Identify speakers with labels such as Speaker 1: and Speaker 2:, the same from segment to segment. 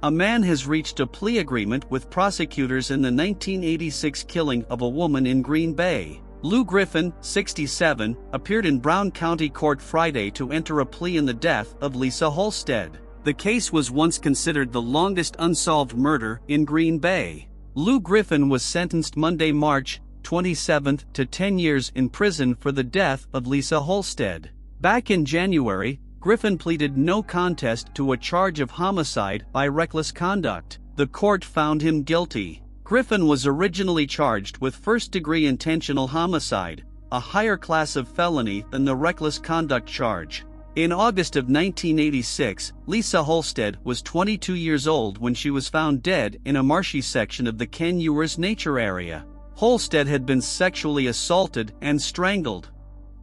Speaker 1: A man has reached a plea agreement with prosecutors in the 1986 killing of a woman in Green Bay. Lou Griffin, 67, appeared in Brown County Court Friday to enter a plea in the death of Lisa Halstead. The case was once considered the longest unsolved murder in Green Bay. Lou Griffin was sentenced Monday, March 27, to 10 years in prison for the death of Lisa Halstead. Back in January, Griffin pleaded no contest to a charge of homicide by reckless conduct. The court found him guilty. Griffin was originally charged with first-degree intentional homicide, a higher class of felony than the reckless conduct charge. In August of 1986, Lisa Halstead was 22 years old when she was found dead in a marshy section of the Ken Ewers Nature Area. Halstead had been sexually assaulted and strangled.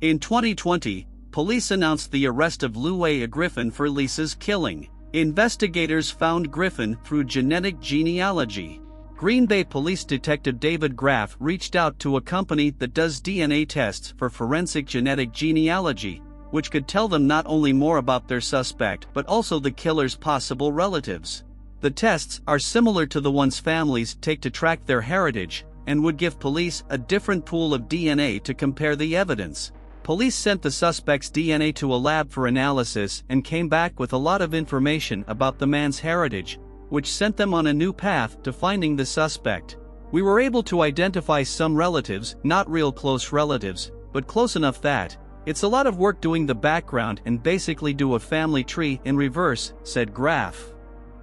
Speaker 1: In 2020, police announced the arrest of Lou Griffin for Lisa's killing. Investigators found Griffin through genetic genealogy. Green Bay Police Detective David Graff reached out to a company that does DNA tests for forensic genetic genealogy, which could tell them not only more about their suspect but also the killer's possible relatives. The tests are similar to the ones families take to track their heritage and would give police a different pool of DNA to compare the evidence. Police sent the suspect's DNA to a lab for analysis and came back with a lot of information about the man's heritage, which sent them on a new path to finding the suspect. We were able to identify some relatives, not real close relatives, but close enough that it's a lot of work doing the background and basically do a family tree in reverse, said Graff.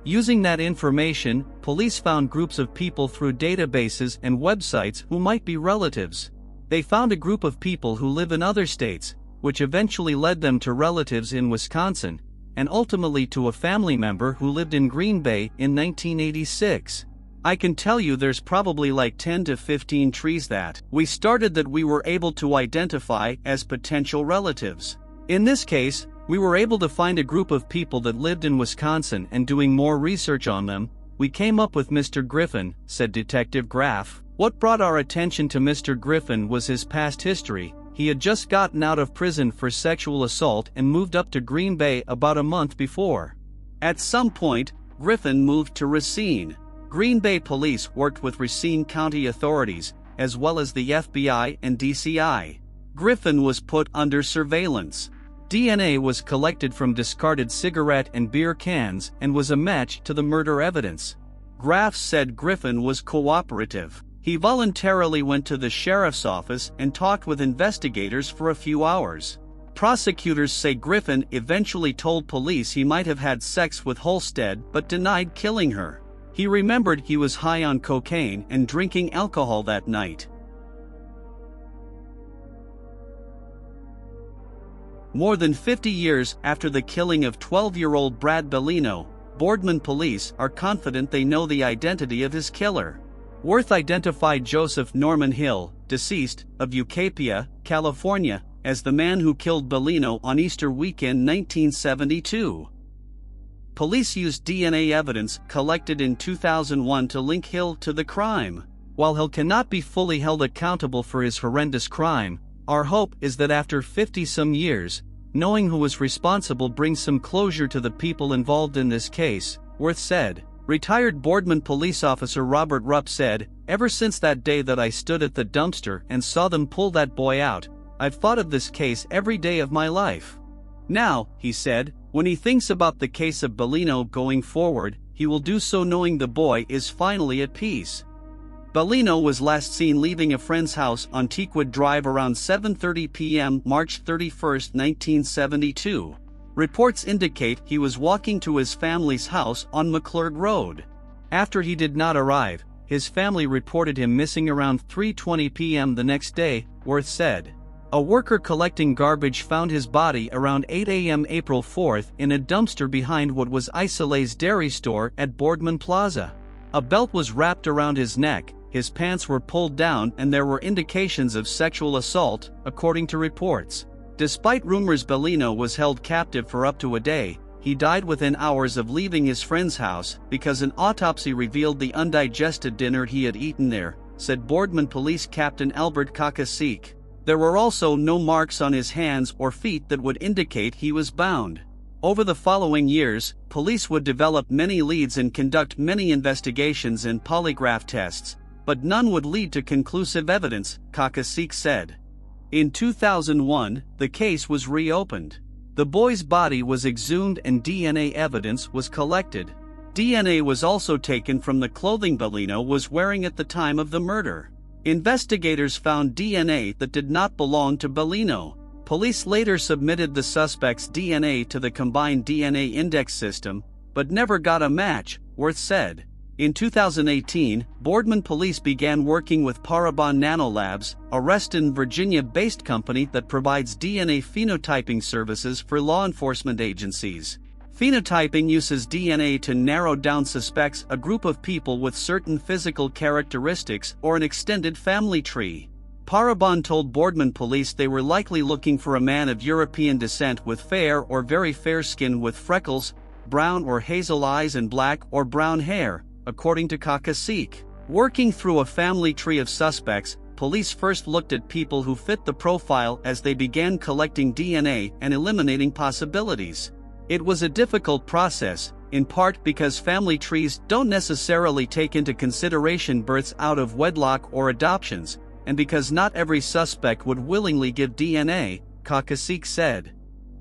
Speaker 1: Using that information, police found groups of people through databases and websites who might be relatives. They found a group of people who live in other states, which eventually led them to relatives in Wisconsin, and ultimately to a family member who lived in Green Bay in 1986. I can tell you there's probably like 10 to 15 trees that we started that we were able to identify as potential relatives. In this case, we were able to find a group of people that lived in Wisconsin, and doing more research on them, we came up with Mr. Griffin, said Detective Graff. What brought our attention to Mr. Griffin was his past history. He had just gotten out of prison for sexual assault and moved up to Green Bay about a month before. At some point, Griffin moved to Racine. Green Bay police worked with Racine County authorities, as well as the FBI and DCI. Griffin was put under surveillance. DNA was collected from discarded cigarette and beer cans and was a match to the murder evidence. Graff said Griffin was cooperative. He voluntarily went to the sheriff's office and talked with investigators for a few hours. Prosecutors say Griffin eventually told police he might have had sex with Halstead but denied killing her. He remembered he was high on cocaine and drinking alcohol that night. More than 50 years after the killing of 12-year-old Brad Bellino, Boardman police are confident they know the identity of his killer. Worth identified Joseph Norman Hill, deceased, of Eucapia, California, as the man who killed Bellino on Easter weekend 1972. Police used DNA evidence collected in 2001 to link Hill to the crime. While Hill cannot be fully held accountable for his horrendous crime, our hope is that after 50-some years, knowing who was responsible brings some closure to the people involved in this case, Worth said. Retired Boardman police officer Robert Rupp said, "Ever since that day that I stood at the dumpster and saw them pull that boy out, I've thought of this case every day of my life." Now, he said, when he thinks about the case of Bellino going forward, he will do so knowing the boy is finally at peace. Bellino was last seen leaving a friend's house on Teakwood Drive around 7:30 p.m. March 31, 1972. Reports indicate he was walking to his family's house on McClurg Road. After he did not arrive, his family reported him missing around 3:20 p.m. the next day, Worth said. A worker collecting garbage found his body around 8 a.m. April 4 in a dumpster behind what was Isole's dairy store at Boardman Plaza. A belt was wrapped around his neck, his pants were pulled down, and there were indications of sexual assault, according to reports. Despite rumors Bellino was held captive for up to a day, he died within hours of leaving his friend's house because an autopsy revealed the undigested dinner he had eaten there, said Boardman Police Captain Albert Kakasik. There were also no marks on his hands or feet that would indicate he was bound. Over the following years, police would develop many leads and conduct many investigations and polygraph tests, but none would lead to conclusive evidence, Coldcases said. In 2001, the case was reopened. The boy's body was exhumed and DNA evidence was collected. DNA was also taken from the clothing Bellino was wearing at the time of the murder. Investigators found DNA that did not belong to Bellino. Police later submitted the suspect's DNA to the combined DNA index system, but never got a match, Worth said. In 2018, Boardman police began working with Parabon Nanolabs, a Reston, Virginia-based company that provides DNA phenotyping services for law enforcement agencies. Phenotyping uses DNA to narrow down suspects, a group of people with certain physical characteristics, or an extended family tree. Parabon told Boardman police they were likely looking for a man of European descent with fair or very fair skin with freckles, brown or hazel eyes and black or brown hair, according to Coldcases. Working through a family tree of suspects, police first looked at people who fit the profile as they began collecting DNA and eliminating possibilities. It was a difficult process, in part because family trees don't necessarily take into consideration births out of wedlock or adoptions, and because not every suspect would willingly give DNA, Coldcases said.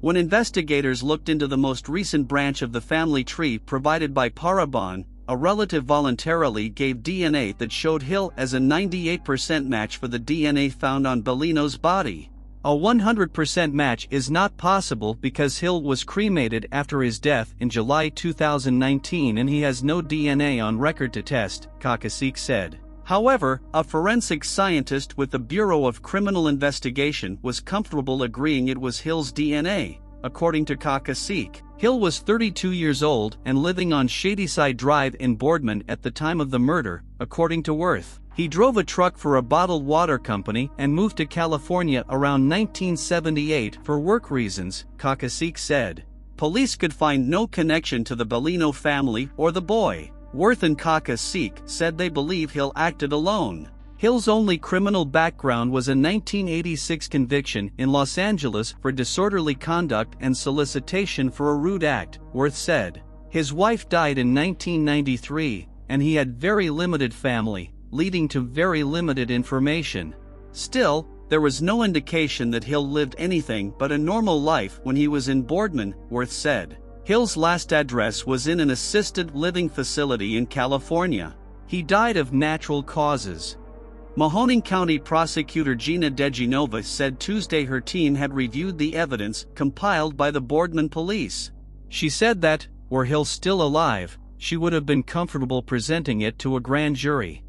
Speaker 1: When investigators looked into the most recent branch of the family tree provided by Parabon, a relative voluntarily gave DNA that showed Hill as a 98% match for the DNA found on Bellino's body. A 100% match is not possible because Hill was cremated after his death in July 2019 and he has no DNA on record to test, Coldcases said. However, a forensic scientist with the Bureau of Criminal Investigation was comfortable agreeing it was Hill's DNA, according to Coldcases. Hill was 32 years old and living on Shadyside Drive in Boardman at the time of the murder, according to Worth. He drove a truck for a bottled water company and moved to California around 1978 for work reasons, Coldcases said. Police could find no connection to the Bellino family or the boy. Worth and Coldcases said they believe Hill acted alone. Hill's only criminal background was a 1986 conviction in Los Angeles for disorderly conduct and solicitation for a rude act, Worth said. His wife died in 1993, and he had very limited family, leading to very limited information. Still, there was no indication that Hill lived anything but a normal life when he was in Boardman, Worth said. Hill's last address was in an assisted living facility in California. He died of natural causes. Mahoning County Prosecutor Gina DeGenova said Tuesday her team had reviewed the evidence compiled by the Boardman police. She said that, were Hill still alive, she would have been comfortable presenting it to a grand jury.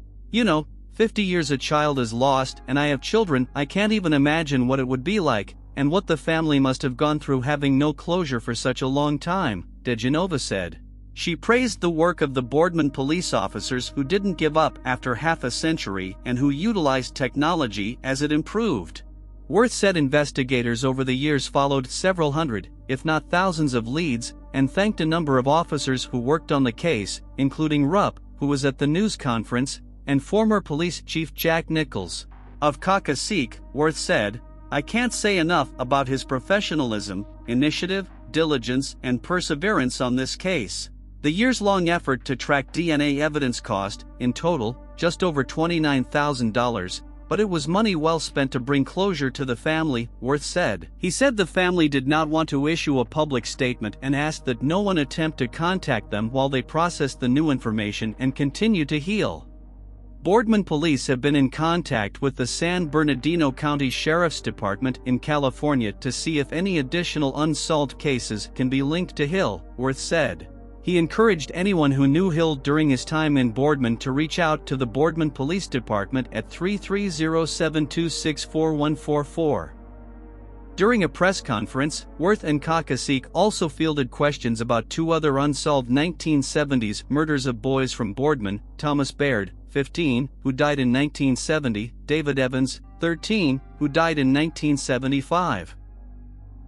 Speaker 1: 50 years a child is lost and I have children, I can't even imagine what it would be like, and what the family must have gone through having no closure for such a long time, DeGenova said. She praised the work of the Boardman police officers who didn't give up after half a century and who utilized technology as it improved. Worth said investigators over the years followed several hundred, if not thousands of leads, and thanked a number of officers who worked on the case, including Rupp, who was at the news conference, and former police chief Jack Nichols. Of Coldcases, Worth said, I can't say enough about his professionalism, initiative, diligence, and perseverance on this case. The years-long effort to track DNA evidence cost, in total, just over $29,000, but it was money well spent to bring closure to the family, Worth said. He said the family did not want to issue a public statement and asked that no one attempt to contact them while they processed the new information and continue to heal. Boardman police have been in contact with the San Bernardino County Sheriff's Department in California to see if any additional unsolved cases can be linked to Hill, Worth said. He encouraged anyone who knew Hill during his time in Boardman to reach out to the Boardman Police Department at 330-726-4144. During a press conference, Worth and Coldcases also fielded questions about two other unsolved 1970s murders of boys from Boardman: Thomas Baird, 15, who died in 1970, David Evans, 13, who died in 1975.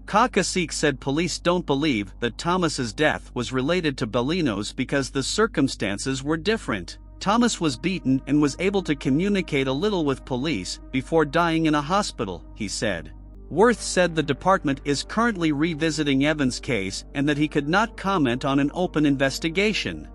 Speaker 1: Coldcases said police don't believe that Thomas's death was related to Bellino's because the circumstances were different. Thomas was beaten and was able to communicate a little with police before dying in a hospital, he said. Worth said the department is currently revisiting Evans' case and that he could not comment on an open investigation.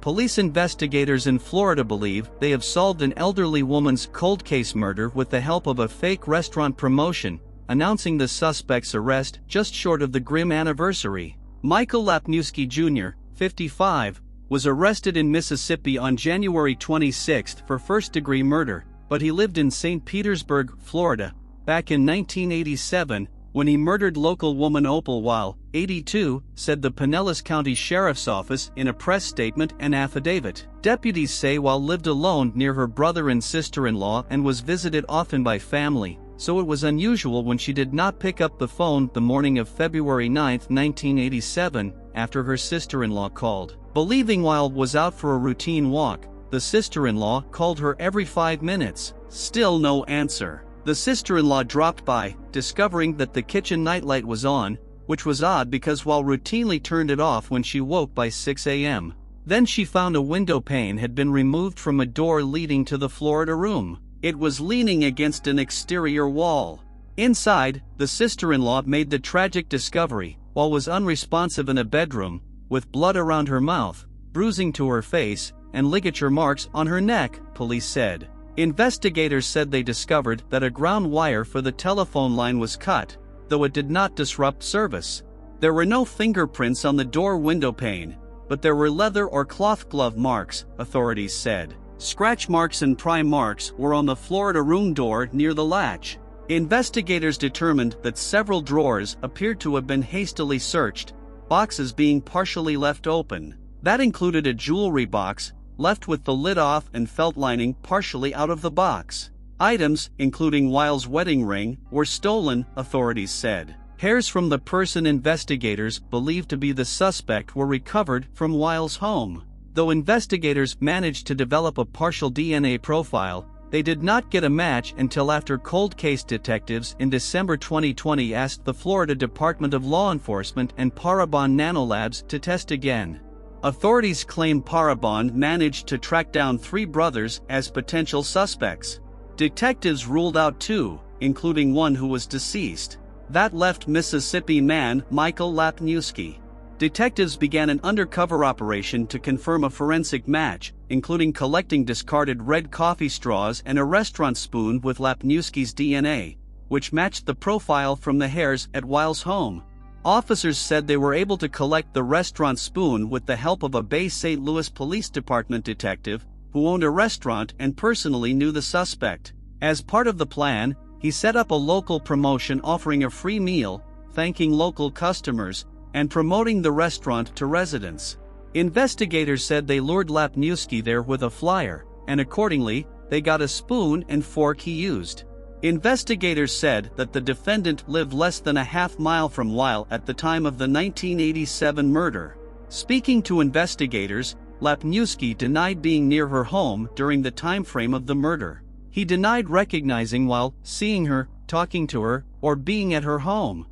Speaker 1: Police investigators in Florida believe they have solved an elderly woman's cold case murder with the help of a fake restaurant promotion, announcing the suspect's arrest just short of the grim anniversary. Michael Lapniewski Jr., 55, was arrested in Mississippi on January 26 for first-degree murder, but he lived in St. Petersburg, Florida, back in 1987, when he murdered local woman Opal Wild, 82, said the Pinellas County Sheriff's Office in a press statement and affidavit. Deputies say Wild lived alone near her brother and sister-in-law and was visited often by family, so it was unusual when she did not pick up the phone the morning of February 9, 1987, after her sister-in-law called. Believing Wild was out for a routine walk, the sister-in-law called her every 5 minutes. Still no answer. The sister-in-law dropped by, discovering that the kitchen nightlight was on, which was odd because Wild routinely turned it off when she woke by 6 a.m. Then she found a window pane had been removed from a door leading to the Florida room. It was leaning against an exterior wall. Inside, the sister-in-law made the tragic discovery, Wild was unresponsive in a bedroom, with blood around her mouth, bruising to her face, and ligature marks on her neck, police said. Investigators said they discovered that a ground wire for the telephone line was cut, though it did not disrupt service. There were no fingerprints on the door window pane, but there were leather or cloth glove marks, authorities said. Scratch marks and pry marks were on the Florida room door near the latch. Investigators determined that several drawers appeared to have been hastily searched, boxes being partially left open. That included a jewelry box, left with the lid off and felt lining partially out of the box. Items, including Wild's wedding ring, were stolen, authorities said. Hairs from the person investigators believed to be the suspect were recovered from Wild's home. Though investigators managed to develop a partial DNA profile, they did not get a match until after cold case detectives in December 2020 asked the Florida Department of Law Enforcement and Parabon Nanolabs to test again. Authorities claim Parabon managed to track down 3 brothers as potential suspects. Detectives ruled out 2, including one who was deceased. That left Mississippi man Michael Lapniewski. Detectives began an undercover operation to confirm a forensic match, including collecting discarded red coffee straws and a restaurant spoon with Lapniewski's DNA, which matched the profile from the hairs at Wild's home. Officers said they were able to collect the restaurant spoon with the help of a Bay St. Louis Police Department detective who owned a restaurant and personally knew the suspect. As part of the plan, he set up a local promotion offering a free meal, thanking local customers, and promoting the restaurant to residents. Investigators said they lured Lapniewski there with a flyer, and accordingly, they got a spoon and fork he used. Investigators said that the defendant lived less than a half-mile from Wild at the time of the 1987 murder. Speaking to investigators, Lapniewski denied being near her home during the time frame of the murder. He denied recognizing Wild, seeing her, talking to her, or being at her home.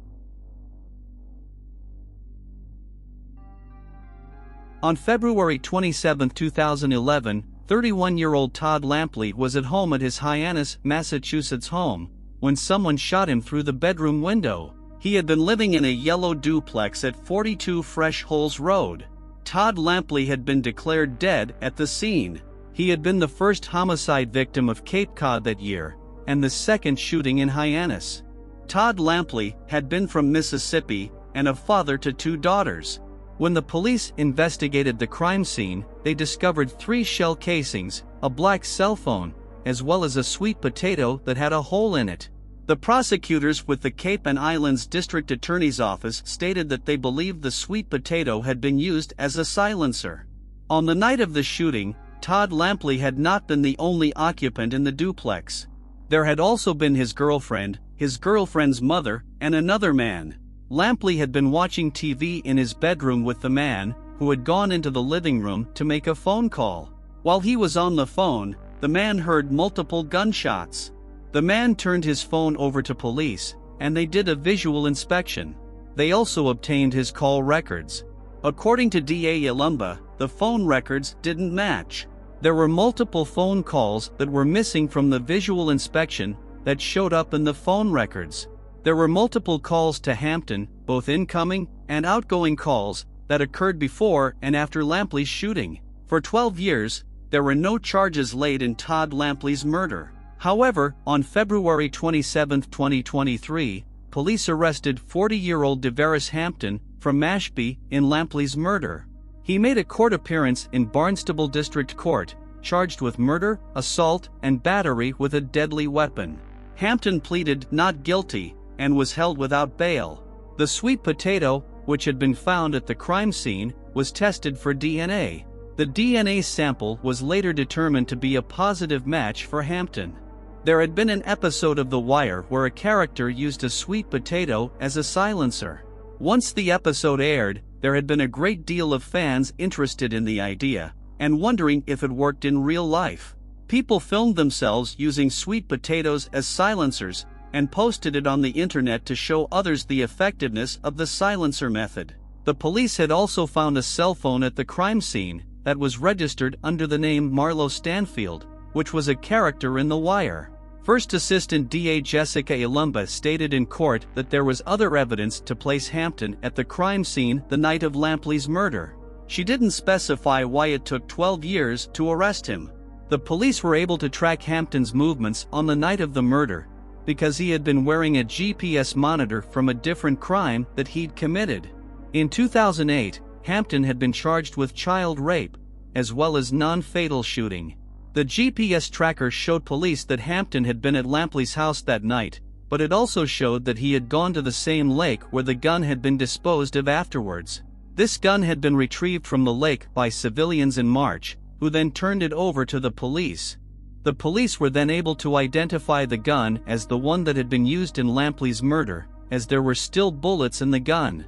Speaker 1: On February 27, 2011, 31-year-old Todd Lampley was at home at his Hyannis, Massachusetts home, when someone shot him through the bedroom window. He had been living in a yellow duplex at 42 Fresh Holes Road. Todd Lampley had been declared dead at the scene. He had been the first homicide victim of Cape Cod that year, and the second shooting in Hyannis. Todd Lampley had been from Mississippi and a father to 2 daughters. When the police investigated the crime scene, they discovered 3 shell casings, a black cell phone, as well as a sweet potato that had a hole in it. The prosecutors with the Cape and Islands District Attorney's Office stated that they believed the sweet potato had been used as a silencer. On the night of the shooting, Todd Lampley had not been the only occupant in the duplex. There had also been his girlfriend's mother, and another man. Lampley had been watching TV in his bedroom with the man, who had gone into the living room to make a phone call. While he was on the phone, the man heard multiple gunshots. The man turned his phone over to police, and they did a visual inspection. They also obtained his call records. According to DA Yalumba, the phone records didn't match. There were multiple phone calls that were missing from the visual inspection that showed up in the phone records. There were multiple calls to Hampton, both incoming and outgoing calls, that occurred before and after Lampley's shooting. For 12 years, there were no charges laid in Todd Lampley's murder. However, on February 27, 2023, police arrested 40-year-old DeVaris Hampton from Mashpee in Lampley's murder. He made a court appearance in Barnstable District Court, charged with murder, assault, and battery with a deadly weapon. Hampton pleaded not guilty and was held without bail. The sweet potato, which had been found at the crime scene, was tested for DNA. The DNA sample was later determined to be a positive match for Hampton. There had been an episode of The Wire where a character used a sweet potato as a silencer. Once the episode aired, there had been a great deal of fans interested in the idea and wondering if it worked in real life. People filmed themselves using sweet potatoes as silencers and posted it on the internet to show others the effectiveness of the silencer method. The police had also found a cell phone at the crime scene that was registered under the name Marlo Stanfield, which was a character in The Wire. First Assistant DA Jessica Ilumba stated in court that there was other evidence to place Hampton at the crime scene the night of Lampley's murder. She didn't specify why it took 12 years to arrest him. The police were able to track Hampton's movements on the night of the murder because he had been wearing a GPS monitor from a different crime that he'd committed. In 2008, Hampton had been charged with child rape, as well as non-fatal shooting. The GPS tracker showed police that Hampton had been at Lampley's house that night, but it also showed that he had gone to the same lake where the gun had been disposed of afterwards. This gun had been retrieved from the lake by civilians in March, who then turned it over to the police. The police were then able to identify the gun as the one that had been used in Lampley's murder, as there were still bullets in the gun.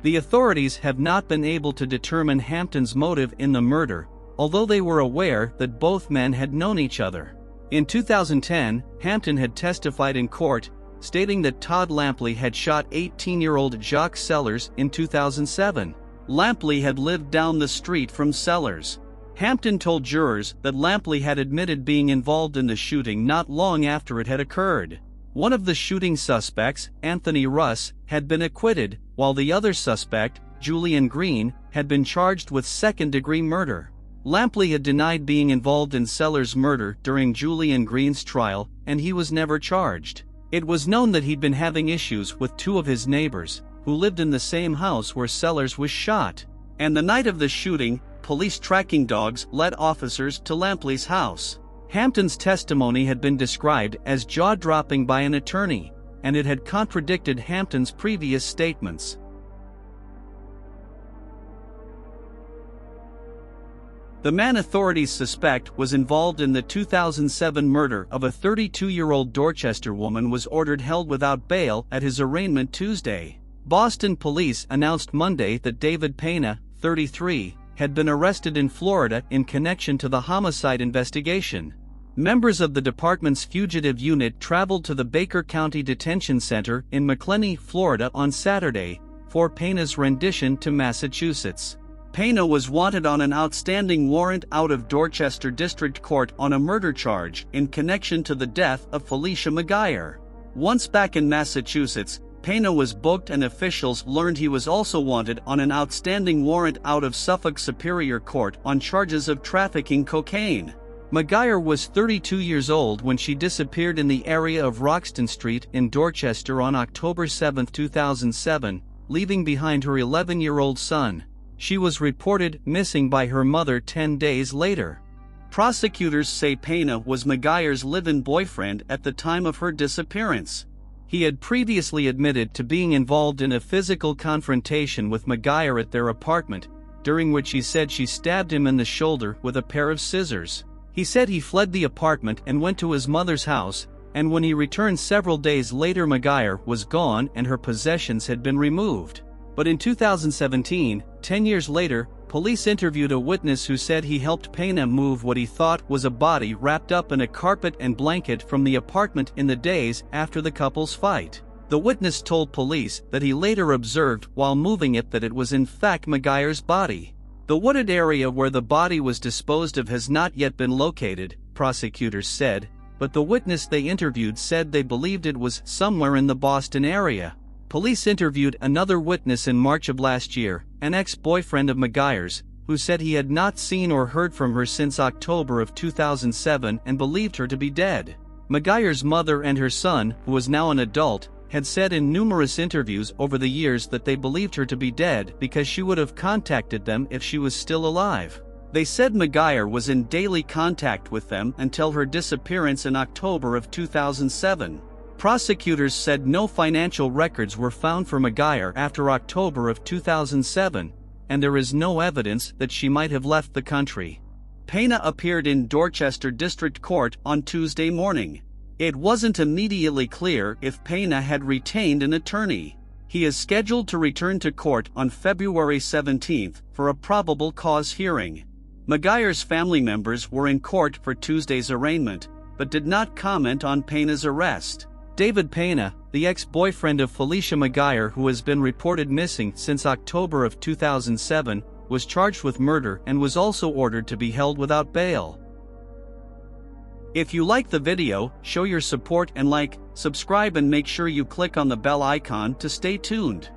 Speaker 1: The authorities have not been able to determine Hampton's motive in the murder, although they were aware that both men had known each other. In 2010, Hampton had testified in court, stating that Todd Lampley had shot 18-year-old Jacques Sellers in 2007. Lampley had lived down the street from Sellers. Hampton told jurors that Lampley had admitted being involved in the shooting not long after it had occurred. One of the shooting suspects, Anthony Russ, had been acquitted, while the other suspect, Julian Green, had been charged with second-degree murder. Lampley had denied being involved in Sellers' murder during Julian Green's trial, and he was never charged. It was known that he'd been having issues with two of his neighbors, who lived in the same house where Sellers was shot. And the night of the shooting, police tracking dogs led officers to Lampley's house. Hampton's testimony had been described as jaw-dropping by an attorney, and it had contradicted Hampton's previous statements. The man authorities suspect was involved in the 2007 murder of a 32-year-old Dorchester woman was ordered held without bail at his arraignment Tuesday. Boston police announced Monday that David Pena, 33, had been arrested in Florida in connection to the homicide investigation. Members of the department's fugitive unit traveled to the Baker County Detention Center in McLeany, Florida on Saturday, for Pena's rendition to Massachusetts. Pena was wanted on an outstanding warrant out of Dorchester District Court on a murder charge in connection to the death of Felicia McGuire. Once back in Massachusetts, Pena was booked and officials learned he was also wanted on an outstanding warrant out of Suffolk Superior Court on charges of trafficking cocaine. McGuire was 32 years old when she disappeared in the area of Roxton Street in Dorchester on October 7, 2007, leaving behind her 11-year-old son. She was reported missing by her mother 10 days later. Prosecutors say Pena was McGuire's live-in boyfriend at the time of her disappearance. He had previously admitted to being involved in a physical confrontation with McGuire at their apartment, during which he said she stabbed him in the shoulder with a pair of scissors. He said he fled the apartment and went to his mother's house, and when he returned several days later McGuire was gone and her possessions had been removed. But in 2017, 10 years later, police interviewed a witness who said he helped Pena move what he thought was a body wrapped up in a carpet and blanket from the apartment in the days after the couple's fight. The witness told police that he later observed while moving it that it was in fact McGuire's body. The wooded area where the body was disposed of has not yet been located, prosecutors said, but the witness they interviewed said they believed it was somewhere in the Boston area. Police interviewed another witness in March of last year, an ex-boyfriend of McGuire's, who said he had not seen or heard from her since October of 2007 and believed her to be dead. McGuire's mother and her son, who was now an adult, had said in numerous interviews over the years that they believed her to be dead because she would have contacted them if she was still alive. They said McGuire was in daily contact with them until her disappearance in October of 2007. Prosecutors said no financial records were found for McGuire after October of 2007, and there is no evidence that she might have left the country. Pena appeared in Dorchester District Court on Tuesday morning. It wasn't immediately clear if Pena had retained an attorney. He is scheduled to return to court on February 17 for a probable cause hearing. McGuire's family members were in court for Tuesday's arraignment, but did not comment on Pena's arrest. David Pena, the ex-boyfriend of Felicia McGuire who has been reported missing since October of 2007, was charged with murder and was also ordered to be held without bail. If you like the video, show your support and subscribe and make sure you click on the bell icon to stay tuned.